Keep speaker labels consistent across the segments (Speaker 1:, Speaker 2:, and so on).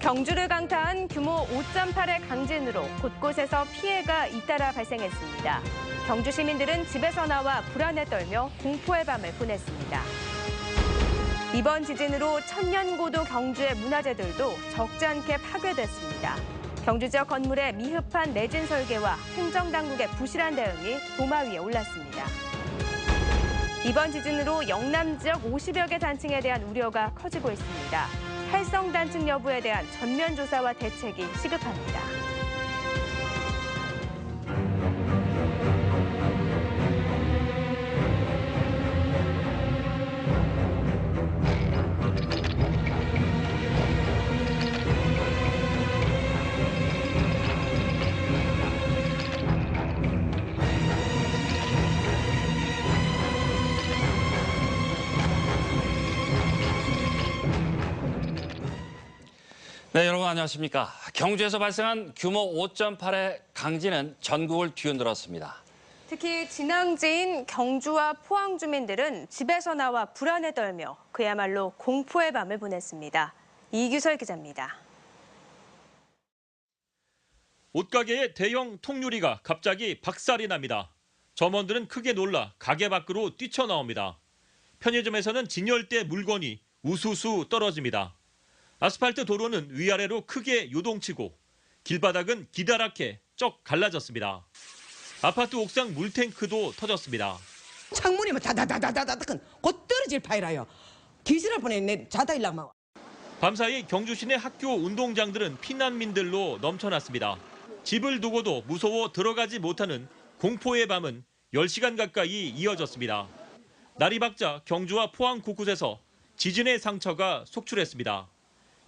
Speaker 1: 경주를 강타한 규모 5.8의 강진으로 곳곳에서 피해가 잇따라 발생했습니다. 경주 시민들은 집에서 나와 불안에 떨며 공포의 밤을 보냈습니다. 이번 지진으로 천년고도 경주의 문화재들도 적지 않게 파괴됐습니다. 경주 지역 건물의 미흡한 내진 설계와 행정당국의 부실한 대응이 도마 위에 올랐습니다. 이번 지진으로 영남 지역 50여 개 단층에 대한 우려가 커지고 있습니다. 활성 단층 여부에 대한 전면 조사와 대책이 시급합니다.
Speaker 2: 네, 여러분 안녕하십니까. 경주에서 발생한 규모 5.8의 강진은 전국을 뒤흔들었습니다.
Speaker 1: 특히 진앙지인 경주와 포항 주민들은 집에서 나와 불안에 떨며 그야말로 공포의 밤을 보냈습니다. 이규설 기자입니다.
Speaker 3: 옷가게의 대형 통유리가 갑자기 박살이 납니다. 점원들은 크게 놀라 가게 밖으로 뛰쳐나옵니다. 편의점에서는 진열대 물건이 우수수 떨어집니다. 아스팔트 도로는 위아래로 크게 요동치고 길바닥은 기다랗게 쩍 갈라졌습니다. 아파트 옥상 물탱크도 터졌습니다.
Speaker 4: 창문이 막 다다다다다다닥 곧 떨어질 파이라요. 귀신할 뻔했네. 자다 일라마.
Speaker 3: 밤사이 경주 시내 학교 운동장들은 피난민들로 넘쳐났습니다. 집을 두고도 무서워 들어가지 못하는 공포의 밤은 10시간 가까이 이어졌습니다. 날이 밝자 경주와 포항 곳곳에서 지진의 상처가 속출했습니다.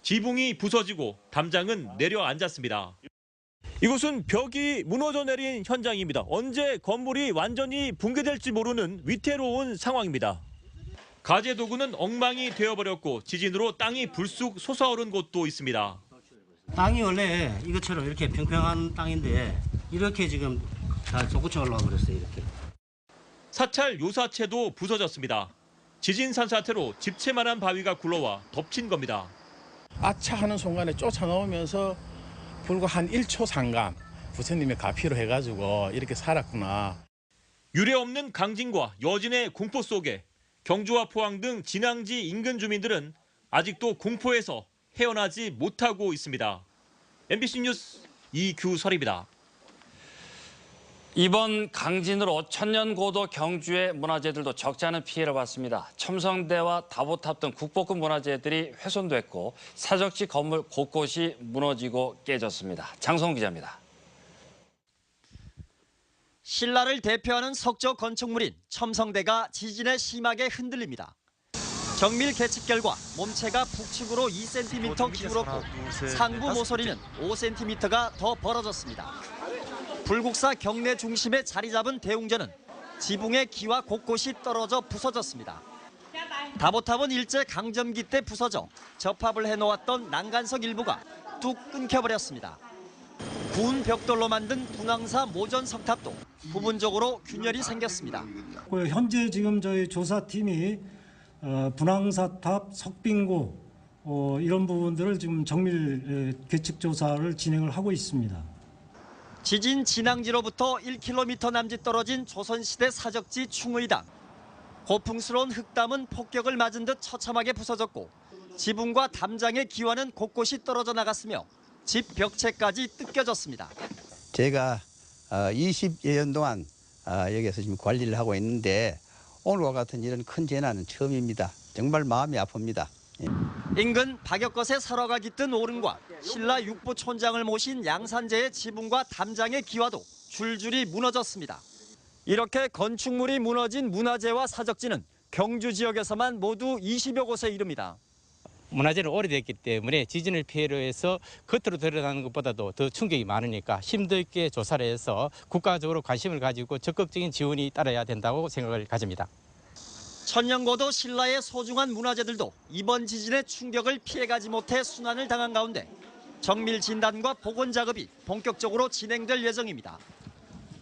Speaker 3: 지붕이 부서지고 담장은 내려앉았습니다. 이곳은 벽이 무너져 내린 현장입니다. 언제 건물이 완전히 붕괴될지 모르는 위태로운 상황입니다. 가재 도구는 엉망이 되어버렸고 지진으로 땅이 불쑥 솟아오른 곳도 있습니다.
Speaker 5: 땅이 원래 이것처럼 이렇게 평평한 땅인데 이렇게 지금 다 솟구쳐 올라와 버렸어요. 이렇게.
Speaker 3: 사찰 요사체도 부서졌습니다. 지진 산사태로 집채만한 바위가 굴러와 덮친 겁니다.
Speaker 6: 아차 하는 순간에 쫓아나오면서 불과 한 1초 상간 부처님의 가피로 해가지고 이렇게 살았구나.
Speaker 3: 유례 없는 강진과 여진의 공포 속에 경주와 포항 등 진앙지 인근 주민들은 아직도 공포에서 헤어나지 못하고 있습니다. MBC 뉴스 이규설입니다.
Speaker 2: 이번 강진으로 천년고도 경주의 문화재들도 적지 않은 피해를 봤습니다. 첨성대와 다보탑 등 국보급 문화재들이 훼손됐고 사적지 건물 곳곳이 무너지고 깨졌습니다. 장성훈 기자입니다.
Speaker 7: 신라를 대표하는 석조 건축물인 첨성대가 지진에 심하게 흔들립니다. 정밀 계측 결과 몸체가 북측으로 2cm 기울었고 상부 모서리는 5cm가 더 벌어졌습니다. 불국사 경내 중심에 자리 잡은 대웅전은 지붕의 기와 곳곳이 떨어져 부서졌습니다. 다보탑은 일제 강점기 때 부서져 접합을 해놓았던 난간석 일부가 뚝 끊겨버렸습니다. 구운 벽돌로 만든 분황사 모전 석탑도 부분적으로 균열이 생겼습니다.
Speaker 8: 현재 지금 저희 조사팀이 분황사탑, 석빙고 이런 부분들을 지금 정밀 계측 조사를 진행을 하고 있습니다.
Speaker 7: 지진 진앙지로부터 1km 남짓 떨어진 조선시대 사적지 충의당. 고풍스러운 흙담은 폭격을 맞은 듯 처참하게 부서졌고 지붕과 담장의 기와는 곳곳이 떨어져 나갔으며 집 벽체까지 뜯겨졌습니다.
Speaker 9: 제가 20여 년 동안 여기에서 지금 관리를 하고 있는데 오늘과 같은 이런 큰 재난은 처음입니다. 정말 마음이 아픕니다.
Speaker 7: 인근 박역것에 설화가 깃든 오름과 신라 육부촌장을 모신 양산제의 지붕과 담장의 기와도 줄줄이 무너졌습니다. 이렇게 건축물이 무너진 문화재와 사적지는 경주 지역에서만 모두 20여 곳에 이릅니다.
Speaker 10: 문화재는 오래됐기 때문에 지진을 피해로 해서 겉으로 드러나는 것보다도 더 충격이 많으니까 심도 있게 조사를 해서 국가적으로 관심을 가지고 적극적인 지원이 따라야 된다고 생각을 가집니다.
Speaker 7: 천년고도 신라의 소중한 문화재들도 이번 지진의 충격을 피해가지 못해 순환을 당한 가운데 정밀 진단과 복원 작업이 본격적으로 진행될 예정입니다.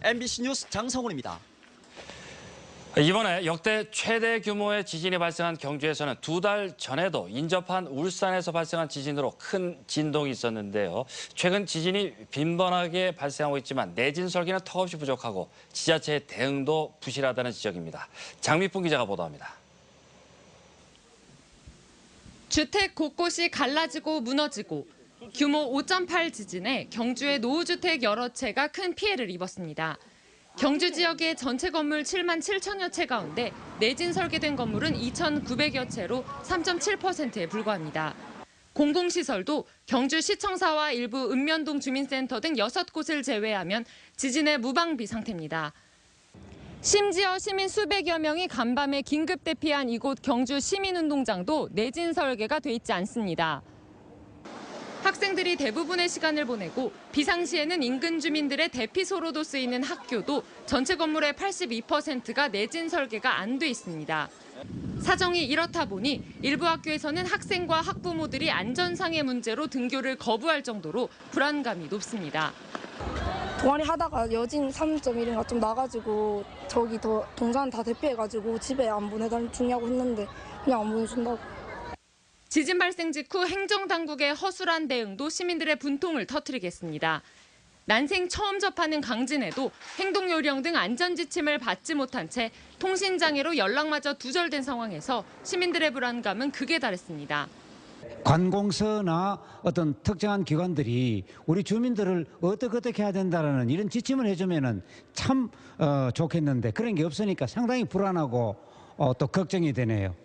Speaker 7: MBC 뉴스 장성훈입니다.
Speaker 2: 이번에 역대 최대 규모의 지진이 발생한 경주에서는 2달 전에도 인접한 울산에서 발생한 지진으로 큰 진동이 있었는데요. 최근 지진이 빈번하게 발생하고 있지만 내진 설계는 턱없이 부족하고 지자체의 대응도 부실하다는 지적입니다. 장미풍 기자가 보도합니다.
Speaker 11: 주택 곳곳이 갈라지고 무너지고 규모 5.8 지진에 경주의 노후주택 여러 채가 큰 피해를 입었습니다. 경주 지역의 전체 건물 7만 7천여 채 가운데 내진 설계된 건물은 2,900여 채로 3.7%에 불과합니다. 공공시설도 경주시청사와 일부 읍면동 주민센터 등 6곳을 제외하면 지진의 무방비 상태입니다. 심지어 시민 수백여 명이 간밤에 긴급 대피한 이곳 경주 시민운동장도 내진 설계가 돼 있지 않습니다. 학생들이 대부분의 시간을 보내고 비상시에는 인근 주민들의 대피소로도 쓰이는 학교도 전체 건물의 82%가 내진 설계가 안 돼 있습니다. 사정이 이렇다 보니 일부 학교에서는 학생과 학부모들이 안전상의 문제로 등교를 거부할 정도로 불안감이 높습니다.
Speaker 12: 동아리 하다가 여진 3.1인가 좀 나가지고 저기 동산 다 대피해가지고 집에 안 보내달 주냐고 했는데 그냥 안 보내준다고.
Speaker 11: 지진 발생 직후 행정당국의 허술한 대응도 시민들의 분통을 터뜨리겠습니다. 난생 처음 접하는 강진에도 행동요령 등 안전지침을 받지 못한 채 통신장애로 연락마저 두절된 상황에서 시민들의 불안감은 극에 달했습니다.
Speaker 13: 관공서나 어떤 특정한 기관들이 우리 주민들을 어떻게 해야 된다는 이런 지침을 해주면은 참 좋겠는데 그런 게 없으니까 상당히 불안하고 또 걱정이 되네요.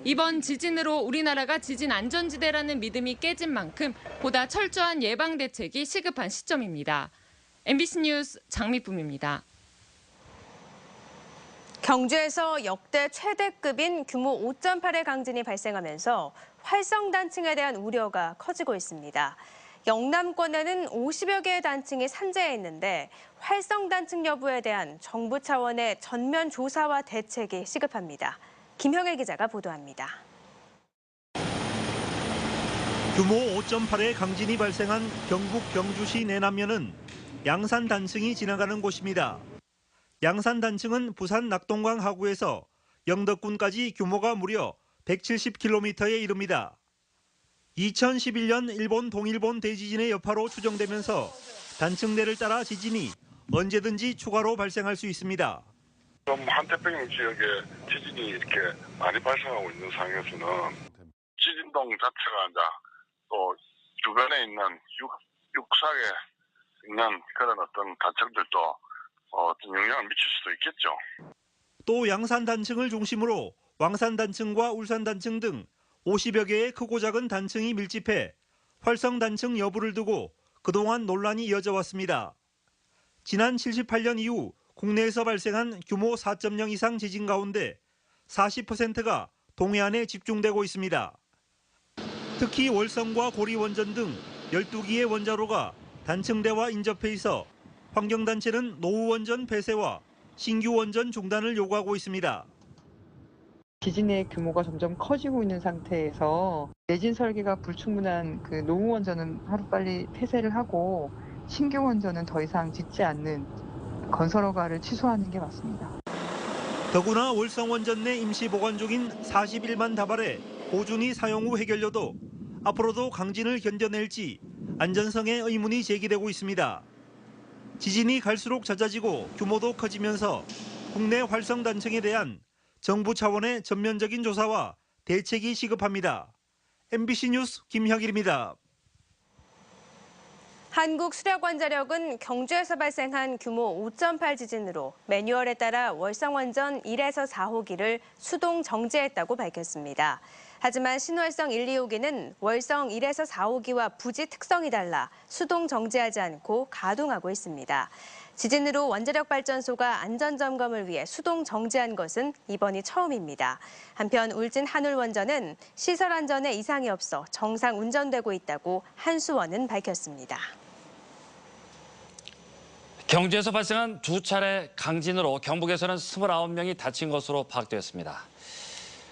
Speaker 11: 이번 지진으로 우리나라가 지진 안전지대라는 믿음이 깨진 만큼 보다 철저한 예방 대책이 시급한 시점입니다. MBC 뉴스 장미쁨입니다.
Speaker 1: 경주에서 역대 최대급인 규모 5.8의 강진이 발생하면서 활성 단층에 대한 우려가 커지고 있습니다. 영남권에는 50여 개의 단층이 산재해 있는데 활성 단층 여부에 대한 정부 차원의 전면 조사와 대책이 시급합니다. 김형일 기자가 보도합니다.
Speaker 14: 규모 5.8의 강진이 발생한 경북 경주시 내남면은 양산 단층이 지나가는 곳입니다. 양산 단층은 부산 낙동강 하구에서 영덕군까지 규모가 무려 170km에 이릅니다. 2011년 일본 동일본 대지진의 여파로 추정되면서 단층대를 따라 지진이 언제든지 추가로 발생할 수 있습니다.
Speaker 15: 한태평양 지역에 지진이 이렇게 많이 발생하고 있는 상황에서는 지진동 자체가 이제 또 주변에 있는 육상에 있는 그런 어떤 단층들도 어떤 영향을 미칠 수도 있겠죠.
Speaker 14: 또 양산 단층을 중심으로 왕산 단층과 울산 단층 등 50여 개의 크고 작은 단층이 밀집해 활성 단층 여부를 두고 그동안 논란이 이어져 왔습니다. 지난 78년 이후 국내에서 발생한 규모 4.0 이상 지진 가운데 40%가 동해안에 집중되고 있습니다. 특히 월성과 고리 원전 등 12기의 원자로가 단층대와 인접해 있어 환경단체는 노후 원전 폐쇄와 신규 원전 중단을 요구하고 있습니다.
Speaker 16: 지진의 규모가 점점 커지고 있는 상태에서 내진 설계가 불충분한 그 노후 원전은 하루빨리 폐쇄를 하고 신규 원전은 더 이상 짓지 않는 건설 허가를 취소하는 게 맞습니다.
Speaker 14: 더구나 월성 원전 내 임시 보관 중인 41만 다발의 고준위 사용 후 해결료도 앞으로도 강진을 견뎌낼지 안전성에 의문이 제기되고 있습니다. 지진이 갈수록 잦아지고 규모도 커지면서 국내 활성 단층에 대한 정부 차원의 전면적인 조사와 대책이 시급합니다. MBC 뉴스 김형일입니다.
Speaker 1: 한국수력원자력은 경주에서 발생한 규모 5.8 지진으로 매뉴얼에 따라 월성원전 1에서 4호기를 수동 정지했다고 밝혔습니다. 하지만 신월성 1, 2호기는 월성 1에서 4호기와 부지 특성이 달라 수동 정지하지 않고 가동하고 있습니다. 지진으로 원자력 발전소가 안전점검을 위해 수동 정지한 것은 이번이 처음입니다. 한편 울진 한울원전은 시설 안전에 이상이 없어 정상 운전되고 있다고 한수원은 밝혔습니다.
Speaker 2: 경주에서 발생한 2차례 강진으로 경북에서는 29명이 다친 것으로 파악되었습니다.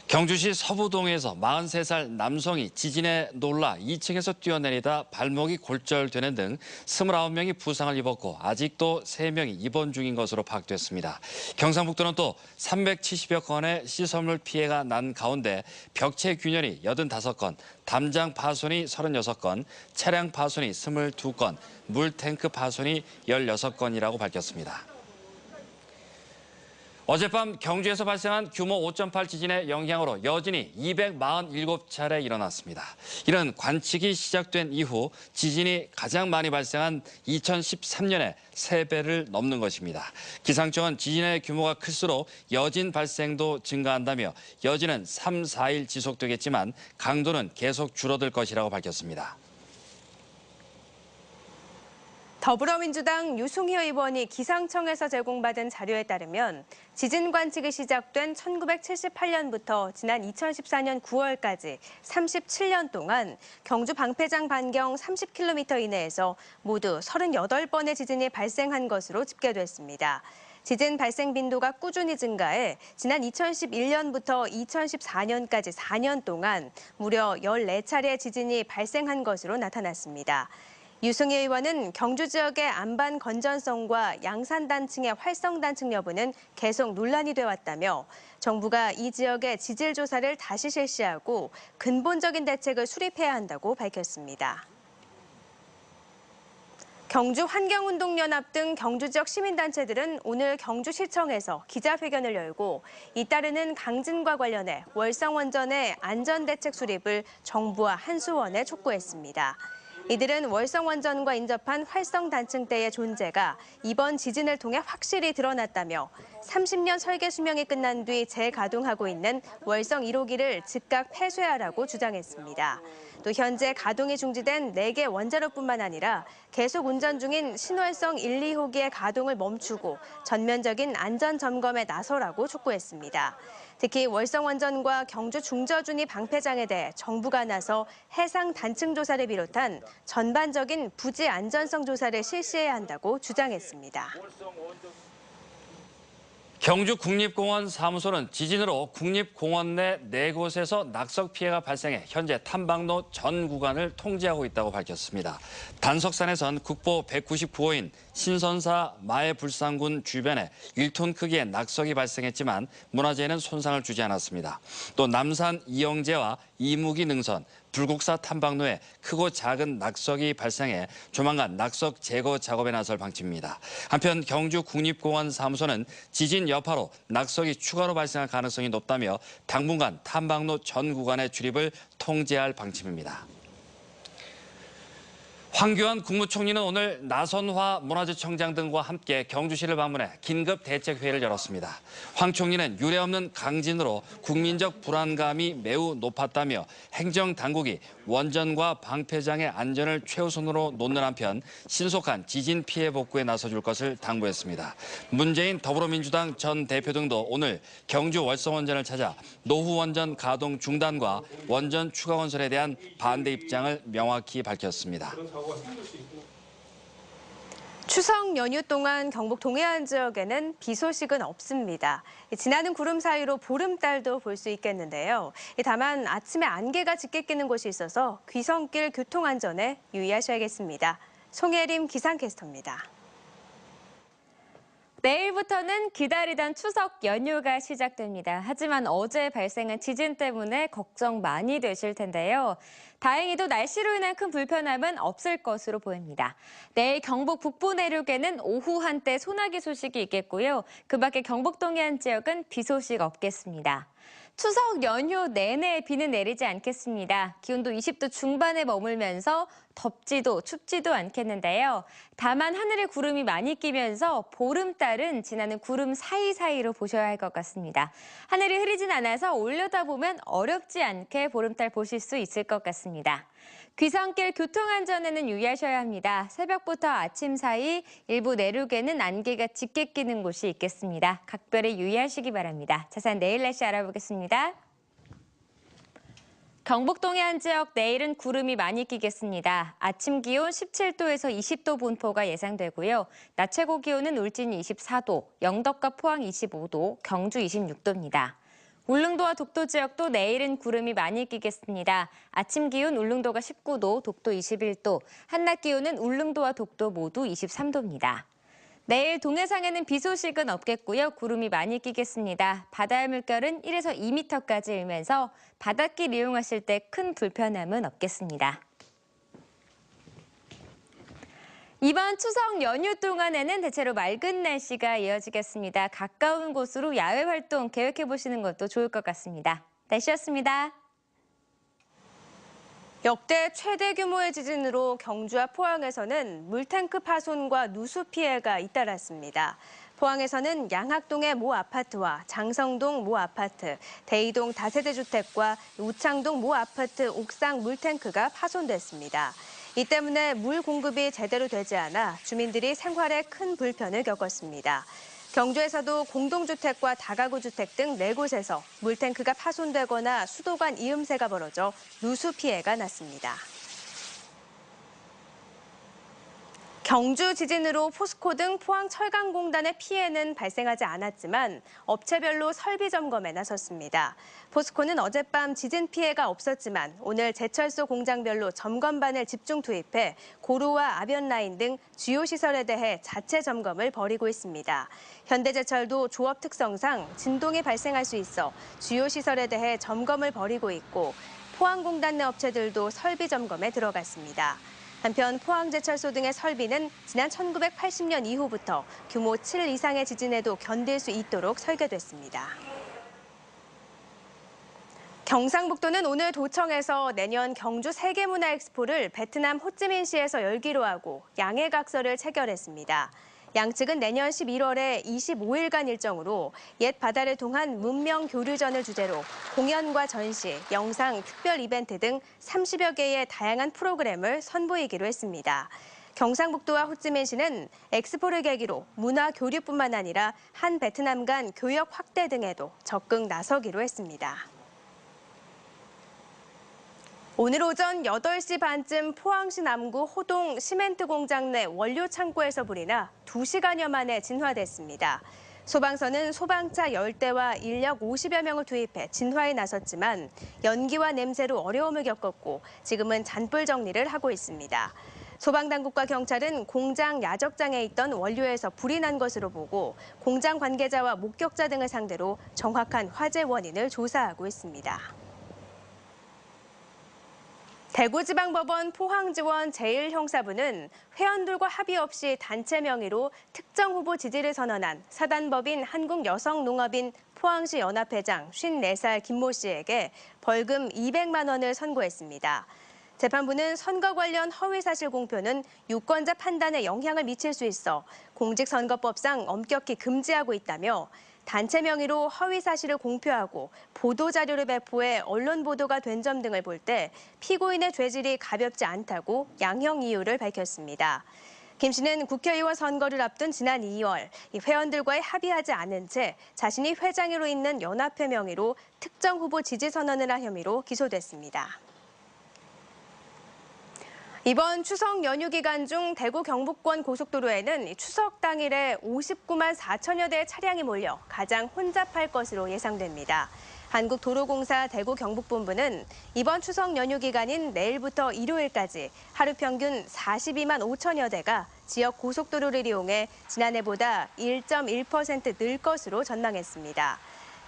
Speaker 2: 경주시 서부동에서 43살 남성이 지진에 놀라 2층에서 뛰어내리다 발목이 골절되는 등 29명이 부상을 입었고 아직도 3명이 입원 중인 것으로 파악됐습니다. 경상북도는 또 370여 건의 시설물 피해가 난 가운데 벽체 균열이 85건, 담장 파손이 36건, 차량 파손이 22건, 물탱크 파손이 16건이라고 밝혔습니다. 어젯밤 경주에서 발생한 규모 5.8 지진의 영향으로 여진이 247차례 일어났습니다. 이는 관측이 시작된 이후 지진이 가장 많이 발생한 2013년에 3배를 넘는 것입니다. 기상청은 지진의 규모가 클수록 여진 발생도 증가한다며 여진은 3, 4일 지속되겠지만 강도는 계속 줄어들 것이라고 밝혔습니다.
Speaker 1: 더불어민주당 유승희 의원이 기상청에서 제공받은 자료에 따르면 지진 관측이 시작된 1978년부터 지난 2014년 9월까지 37년 동안 경주 방패장 반경 30km 이내에서 모두 38번의 지진이 발생한 것으로 집계됐습니다. 지진 발생 빈도가 꾸준히 증가해 지난 2011년부터 2014년까지 4년 동안 무려 14차례 지진이 발생한 것으로 나타났습니다. 유승희 의원은 경주 지역의 안반 건전성과 양산 단층의 활성 단층 여부는 계속 논란이 돼 왔다며 정부가 이 지역의 지질 조사를 다시 실시하고 근본적인 대책을 수립해야 한다고 밝혔습니다. 경주 환경운동연합 등 경주 지역 시민단체들은 오늘 경주시청에서 기자회견을 열고 이따르는 강진과 관련해 월성원전의 안전대책 수립을 정부와 한수원에 촉구했습니다. 이들은 월성원전과 인접한 활성단층대의 존재가 이번 지진을 통해 확실히 드러났다며 30년 설계 수명이 끝난 뒤 재가동하고 있는 월성 1호기를 즉각 폐쇄하라고 주장했습니다. 또 현재 가동이 중지된 4개 원자로뿐만 아니라 계속 운전 중인 신월성 1, 2호기의 가동을 멈추고 전면적인 안전 점검에 나서라고 촉구했습니다. 특히 월성원전과 경주 중저준위 방패장에 대해 정부가 나서 해상 단층 조사를 비롯한 전반적인 부지 안전성 조사를 실시해야 한다고 주장했습니다.
Speaker 2: 경주 국립공원 사무소는 지진으로 국립공원 내 4곳에서 낙석 피해가 발생해 현재 탐방로 전 구간을 통제하고 있다고 밝혔습니다. 단석산에선 국보 199호인 신선사 마해불상군 주변에 1톤 크기의 낙석이 발생했지만 문화재에는 손상을 주지 않았습니다. 또 남산 이영제와 이무기 능선, 불국사 탐방로에 크고 작은 낙석이 발생해 조만간 낙석 제거 작업에 나설 방침입니다. 한편 경주 국립공원 사무소는 지진 여파로 낙석이 추가로 발생할 가능성이 높다며 당분간 탐방로 전 구간의 출입을 통제할 방침입니다. 황교안 국무총리는 오늘 나선화 문화재청장 등과 함께 경주시를 방문해 긴급 대책회의를 열었습니다. 황 총리는 유례없는 강진으로 국민적 불안감이 매우 높았다며 행정당국이 원전과 방패장의 안전을 최우선으로 놓는 한편 신속한 지진 피해 복구에 나서줄 것을 당부했습니다. 문재인 더불어민주당 전 대표 등도 오늘 경주 월성원전을 찾아 노후원전 가동 중단과 원전 추가 건설에 대한 반대 입장을 명확히 밝혔습니다.
Speaker 1: 추석 연휴 동안 경북 동해안 지역에는 비 소식은 없습니다. 지나는 구름 사이로 보름달도 볼 수 있겠는데요. 다만 아침에 안개가 짙게 끼는 곳이 있어서 귀성길 교통안전에 유의하셔야겠습니다. 송혜림 기상캐스터입니다.
Speaker 17: 내일부터는 기다리던 추석 연휴가 시작됩니다. 하지만 어제 발생한 지진 때문에 걱정 많이 되실 텐데요. 다행히도 날씨로 인한 큰 불편함은 없을 것으로 보입니다. 내일 경북 북부 내륙에는 오후 한때 소나기 소식이 있겠고요. 그 밖에 경북 동해안 지역은 비 소식 없겠습니다. 추석 연휴 내내 비는 내리지 않겠습니다. 기온도 20도 중반에 머물면서 덥지도 춥지도 않겠는데요. 다만 하늘에 구름이 많이 끼면서 보름달은 지나는 구름 사이사이로 보셔야 할 것 같습니다. 하늘이 흐리진 않아서 올려다보면 어렵지 않게 보름달 보실 수 있을 것 같습니다. 귀성길 교통안전에는 유의하셔야 합니다. 새벽부터 아침 사이 일부 내륙에는 안개가 짙게 끼는 곳이 있겠습니다. 각별히 유의하시기 바랍니다. 자세한 내일 날씨 알아보겠습니다. 경북 동해안 지역 내일은 구름이 많이 끼겠습니다. 아침 기온 17도에서 20도 분포가 예상되고요. 낮 최고 기온은 울진 24도, 영덕과 포항 25도, 경주 26도입니다. 울릉도와 독도 지역도 내일은 구름이 많이 끼겠습니다. 아침 기온 울릉도가 19도, 독도 21도, 한낮 기온은 울릉도와 독도 모두 23도입니다. 내일 동해상에는 비 소식은 없겠고요. 구름이 많이 끼겠습니다. 바다의 물결은 1에서 2m까지 일면서 바닷길 이용하실 때 큰 불편함은 없겠습니다. 이번 추석 연휴 동안에는 대체로 맑은 날씨가 이어지겠습니다. 가까운 곳으로 야외 활동 계획해 보시는 것도 좋을 것 같습니다. 날씨였습니다.
Speaker 1: 역대 최대 규모의 지진으로 경주와 포항에서는 물탱크 파손과 누수 피해가 잇따랐습니다. 포항에서는 양학동의 모 아파트와 장성동 모 아파트, 대이동 다세대 주택과 우창동 모 아파트 옥상 물탱크가 파손됐습니다. 이 때문에 물 공급이 제대로 되지 않아 주민들이 생활에 큰 불편을 겪었습니다. 경주에서도 공동주택과 다가구 주택 등 4곳에서 물탱크가 파손되거나 수도 간 이음새가 벌어져 누수 피해가 났습니다. 경주 지진으로 포스코 등 포항철강공단의 피해는 발생하지 않았지만 업체별로 설비 점검에 나섰습니다. 포스코는 어젯밤 지진 피해가 없었지만 오늘 제철소 공장별로 점검반을 집중 투입해 고루와 아변라인 등 주요 시설에 대해 자체 점검을 벌이고 있습니다. 현대제철도 조업 특성상 진동이 발생할 수 있어 주요 시설에 대해 점검을 벌이고 있고 포항공단 내 업체들도 설비 점검에 들어갔습니다. 한편 포항제철소 등의 설비는 지난 1980년 이후부터 규모 7 이상의 지진에도 견딜 수 있도록 설계됐습니다. 경상북도는 오늘 도청에서 내년 경주 세계문화엑스포를 베트남 호찌민시에서 열기로 하고 양해각서를 체결했습니다. 양측은 내년 11월에 25일간 일정으로 옛 바다를 통한 문명 교류전을 주제로 공연과 전시, 영상, 특별 이벤트 등 30여 개의 다양한 프로그램을 선보이기로 했습니다. 경상북도와 호찌민시는 엑스포를 계기로 문화 교류뿐만 아니라 한 베트남 간 교역 확대 등에도 적극 나서기로 했습니다. 오늘 오전 8시 반쯤 포항시 남구 호동 시멘트 공장 내 원료 창고에서 불이 나 2시간여 만에 진화됐습니다. 소방서는 소방차 10대와 인력 50여 명을 투입해 진화에 나섰지만 연기와 냄새로 어려움을 겪었고 지금은 잔불 정리를 하고 있습니다. 소방당국과 경찰은 공장 야적장에 있던 원료에서 불이 난 것으로 보고 공장 관계자와 목격자 등을 상대로 정확한 화재 원인을 조사하고 있습니다. 대구지방법원 포항지원 제1형사부는 회원들과 합의 없이 단체 명의로 특정 후보 지지를 선언한 사단법인 한국여성농업인 포항시 연합회장 54살 김모 씨에게 벌금 200만 원을 선고했습니다. 재판부는 선거 관련 허위사실 공표는 유권자 판단에 영향을 미칠 수 있어 공직선거법상 엄격히 금지하고 있다며 단체 명의로 허위 사실을 공표하고 보도 자료를 배포해 언론 보도가 된 점 등을 볼 때 피고인의 죄질이 가볍지 않다고 양형 이유를 밝혔습니다. 김 씨는 국회의원 선거를 앞둔 지난 2월 회원들과의 합의하지 않은 채 자신이 회장으로 있는 연합회 명의로 특정 후보 지지 선언을 한 혐의로 기소됐습니다. 이번 추석 연휴 기간 중 대구 경북권 고속도로에는 추석 당일에 59만 4천여 대의 차량이 몰려 가장 혼잡할 것으로 예상됩니다. 한국도로공사 대구 경북본부는 이번 추석 연휴 기간인 내일부터 일요일까지 하루 평균 42만 5천여 대가 지역 고속도로를 이용해 지난해보다 1.1% 늘 것으로 전망했습니다.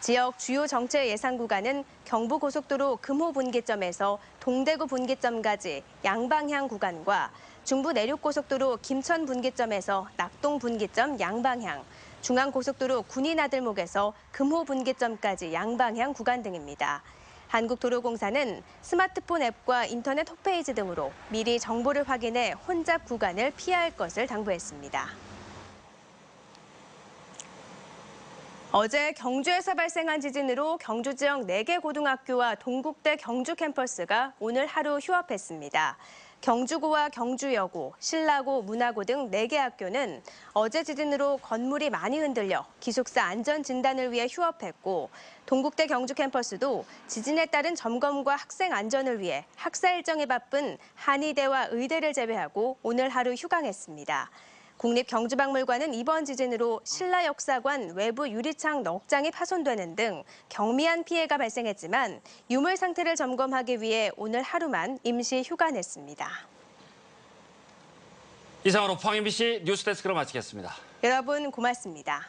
Speaker 1: 지역 주요 정체 예상 구간은 경부고속도로 금호 분기점에서 동대구 분기점까지 양방향 구간과 중부 내륙고속도로 김천 분기점에서 낙동 분기점 양방향, 중앙고속도로 군인 나들목에서 금호 분기점까지 양방향 구간 등입니다. 한국도로공사는 스마트폰 앱과 인터넷 홈페이지 등으로 미리 정보를 확인해 혼잡 구간을 피할 것을 당부했습니다. 어제 경주에서 발생한 지진으로 경주 지역 4개 고등학교와 동국대 경주 캠퍼스가 오늘 하루 휴업했습니다. 경주고와 경주여고, 신라고, 문화고 등 4개 학교는 어제 지진으로 건물이 많이 흔들려 기숙사 안전 진단을 위해 휴업했고 동국대 경주 캠퍼스도 지진에 따른 점검과 학생 안전을 위해 학사 일정에 바쁜 한의대와 의대를 제외하고 오늘 하루 휴강했습니다. 국립경주박물관은 이번 지진으로 신라역사관 외부 유리창 넉 장이 파손되는 등 경미한 피해가 발생했지만 유물 상태를 점검하기 위해 오늘 하루만 임시 휴관했습니다.
Speaker 2: 이상으로 포항 MBC 뉴스데스크로 마치겠습니다.
Speaker 1: 여러분 고맙습니다.